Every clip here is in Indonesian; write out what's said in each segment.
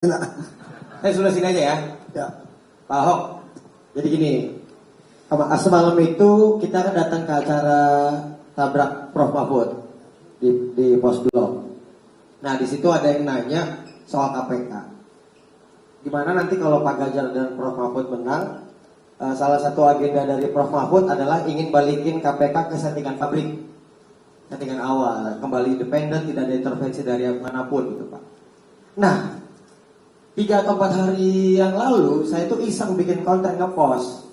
Enak. Saya sudah sini aja ya. Ya. Pak Ahok. Jadi gini, semalam itu kita kan datang ke acara tabrak Prof Mahfud di Pos Blok. Nah di situ ada yang nanya soal KPK. Gimana nanti kalau Pak Ganjar dan Prof Mahfud menang, salah satu agenda dari Prof Mahfud adalah ingin balikin KPK ke settingan pabrik, settingan awal, kembali independen, tidak ada intervensi dari manapun gitu Pak. Nah 3 atau 4 hari yang lalu saya tuh iseng bikin konten ngepost.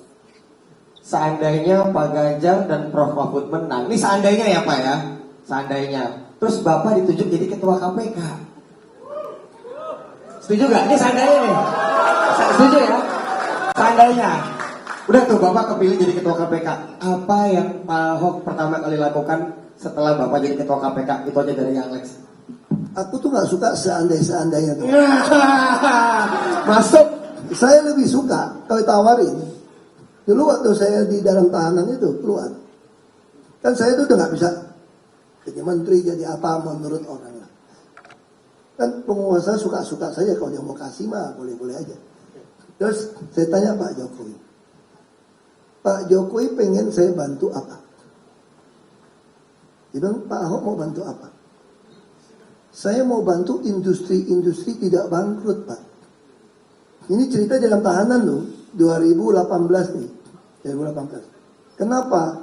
Seandainya Pak Ganjar dan Prof Mahfud menang, ini seandainya ya Pak ya, seandainya. Terus Bapak ditunjuk jadi ketua KPK. Setuju gak? Ini seandainya nih. Setuju ya? Seandainya. Udah tuh Bapak kepilih jadi ketua KPK. Apa yang Pak Ahok pertama kali lakukan setelah Bapak jadi ketua KPK? Itu aja dari Alex. Aku tuh nggak suka seandai-seandainya tuh. Masuk. Saya lebih suka kalau tawarin. Dulu waktu saya di dalam tahanan itu keluar, kan saya tuh udah nggak bisa jadi menteri, jadi apa menurut orang. Kan penguasa suka-suka saja, kalau dia mau kasih mah boleh-boleh aja. Terus saya tanya Pak Jokowi, Pak Jokowi pengen saya bantu apa? Dia bilang, Pak Ahok mau bantu apa? Saya mau bantu industri-industri tidak bangkrut, Pak. Ini cerita dalam tahanan loh, 2018 nih, 2018. Kenapa?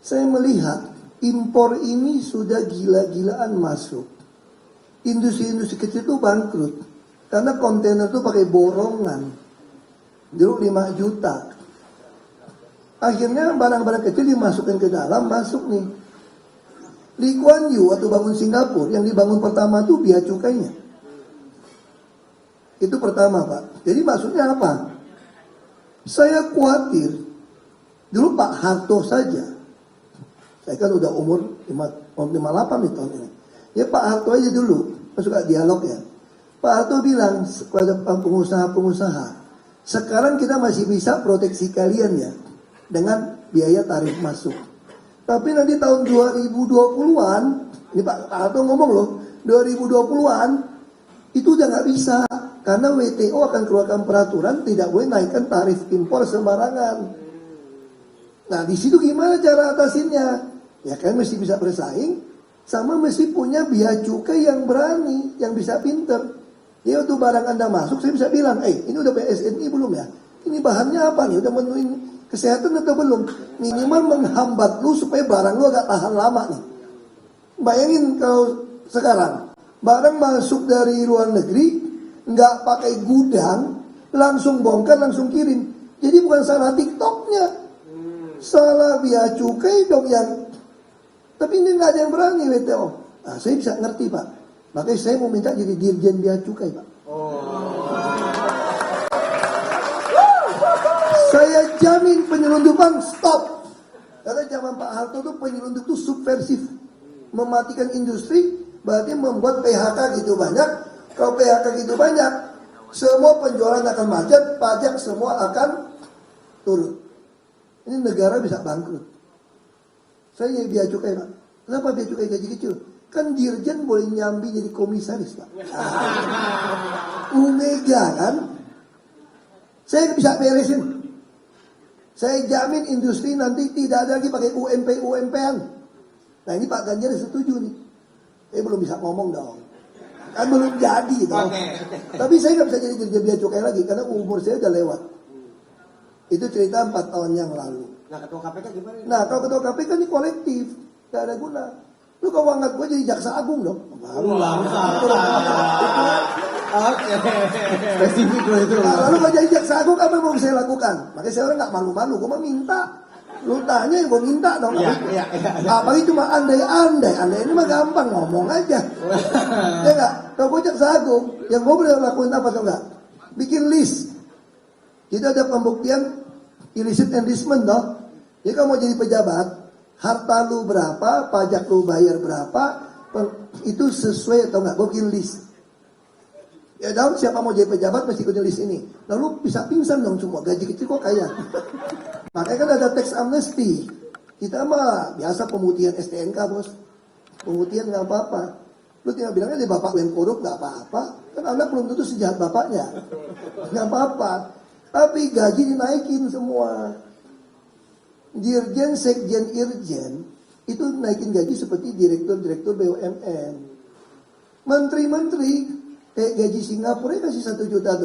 Saya melihat impor ini sudah gila-gilaan masuk. Industri-industri kecil itu bangkrut karena kontainer itu pakai borongan. Dulu 5 juta. Akhirnya barang-barang kecil dimasukkan ke dalam, masuk nih. Lee Kuan Yew waktu bangun Singapura, yang dibangun pertama tuh bea cukainya. Itu pertama Pak. Jadi maksudnya apa? Saya khawatir, dulu Pak Harto saja, saya kan udah umur 58 nih tahun ini. Ya Pak Harto aja dulu, suka dialog ya. Pak Harto bilang kepada pengusaha-pengusaha, sekarang kita masih bisa proteksi kalian ya, dengan biaya tarif masuk. Tapi nanti tahun 2020-an, ini Pak Harto ngomong loh, 2020-an itu udah nggak bisa, karena WTO akan keluarkan peraturan tidak boleh naikkan tarif impor sembarangan. Nah di situ gimana cara atasinnya? Ya kan mesti bisa bersaing, sama mesti punya biaya cukai yang berani, yang bisa pinter. Ya waktu barang Anda masuk, saya bisa bilang, ini udah PSNI belum ya? Ini bahannya apa nih? Udah memenuhi kesehatan atau belum? Minimal menghambat lu supaya barang lu agak tahan lama nih. Bayangin kalau sekarang barang masuk dari luar negeri, nggak pakai gudang, langsung bongkar, langsung kirim. Jadi bukan salah TikToknya, salah biaya cukai dong yang. Tapi ini nggak ada yang berani WTO. Nah, saya bisa ngerti Pak. Makanya saya mau minta jadi dirjen biaya cukai Pak. Saya jamin penyelundupan stop. Karena zaman Pak Harto tuh penyelundup itu subversif, mematikan industri, berarti membuat PHK gitu banyak. Kalau PHK gitu banyak, semua penjualan akan macet, pajak semua akan turun. Ini negara bisa bangkrut. Saya jadi biaya cukai Pak. Kenapa biaya cukai gaji kecil? Kan dirjen boleh nyambi jadi komisaris Pak. Omega kan. Saya bisa beresin. Saya jamin industri nanti tidak ada lagi pakai UMP-UMP-an. Nah ini Pak Ganjar setuju nih. Belum bisa ngomong dong. Kan belum jadi dong. Tapi saya nggak bisa jadi dirjen biaya cukai lagi karena umur saya udah lewat. Itu cerita 4 tahun yang lalu. Nah ketua KPK gimana? Nah kalau ketua KPK ini kolektif, gak ada guna. Lu kalau angkat gue jadi jaksa agung dong. Baru langsung. Oke. Spesifik loh itu. Nah, lalu kalau jadi jaksa agung apa yang mau saya lakukan? Makanya saya orang nggak malu-malu, gue mau minta. Lu tanya yang gue minta dong. Iya. Apalagi cuma andai-andai ini mah gampang ngomong aja. Ya nggak? Kalau gue jaksa agung, yang gue boleh lakuin apa tuh nggak? Bikin list. Jadi ada pembuktian illicit enrichment dong. Jadi kalau mau jadi pejabat, harta lu berapa, pajak lu bayar berapa, itu sesuai atau enggak, gue bikin list. Ya dong, siapa mau jadi pejabat mesti ikutin list ini. Lalu bisa pingsan dong semua, gaji kecil kok kaya. Makanya kan ada tax amnesty. Kita mah biasa pemutihan STNK bos. Pemutihan nggak apa-apa. Lu tinggal bilangnya di Bapak Menkorup nggak apa-apa. Kan anak belum tentu sejahat bapaknya. Nggak apa-apa. Tapi gaji dinaikin semua. Dirjen, sekjen, irjen itu naikin gaji seperti direktur-direktur BUMN. Menteri-menteri kayak gaji Singapura kasih $1 juta.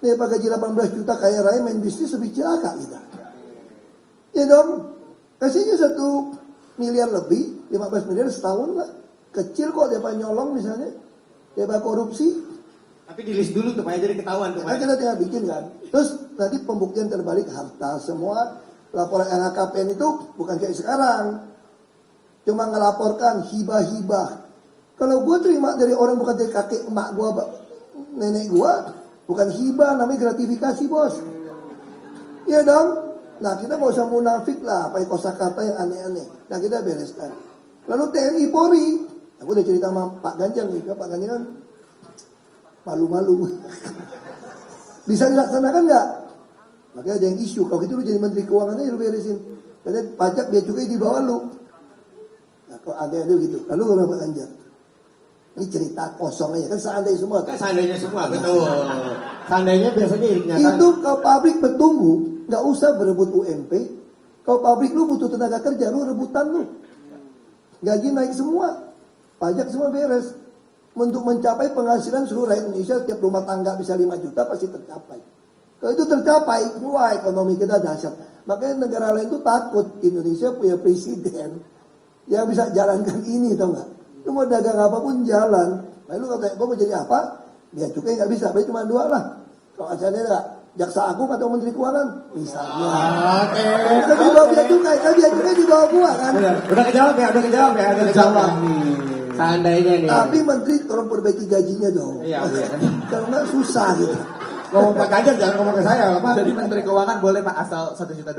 Nih pak gaji 18 juta kaya raya main bisnis lebih celaka kita. Ya dong, kasihnya 1 miliar lebih, 15 miliar setahun lah. Kecil kok dia nyolong misalnya, dia korupsi. Tapi di list dulu tuh Pak, jadi ketahuan tuh Pak. Nah, kita tinggal bikin kan. Terus nanti pembuktian terbalik harta semua laporan LHKPN itu bukan kayak sekarang. Cuma ngelaporkan hibah-hibah. Kalau gue terima dari orang bukan dari kakek emak gue, nenek gue, bukan hibah, namanya gratifikasi bos. Iya dong. Nah kita nggak usah munafik lah, pakai kosakata yang aneh-aneh. Nah kita bereskan. Lalu TNI Polri, aku udah cerita sama Pak Ganjar nih, Pak Ganjar kan malu-malu. Bisa dilaksanakan nggak? Makanya ada yang isu, kalau gitu lu jadi Menteri Keuangan aja lu beresin. Karena pajak biaya cukai di bawah lu. Nah kalau ada gitu, lalu kalau Pak Ganjar. Ini cerita kosong aja, kan seandainya semua. Kan seandainya semua, betul. Seandainya biasanya kenyataan. Itu kalau pabrik bertumbuh, nggak usah berebut UMP. Kalau pabrik lu butuh tenaga kerja, lu rebutan lu. Gaji naik semua, pajak semua beres. Untuk mencapai penghasilan seluruh rakyat Indonesia, setiap rumah tangga bisa 5 juta pasti tercapai. Kalau itu tercapai, wah ekonomi kita dahsyat. Makanya negara lain itu takut Indonesia punya presiden yang bisa jalankan ini, tau nggak? Lu mau dagang apapun jalan. Lalu kata gue mau jadi apa? Dia cukai nggak bisa, berarti cuma 2 lah. Kalau asalnya nggak, jaksa agung atau menteri keuangan, misalnya. Oke. Kita di bawah biaya cukai, kan biaya cukai di bawah gua kan. Udah kejawab ya, udah kejawab nih. Seandainya nih. Tapi menteri tolong perbaiki gajinya dong. Iya. Kalau nggak susah gitu. Ngomong Pak Ganjar jangan ngomong ke saya, Pak. Jadi Menteri Keuangan boleh Pak asal $1 juta.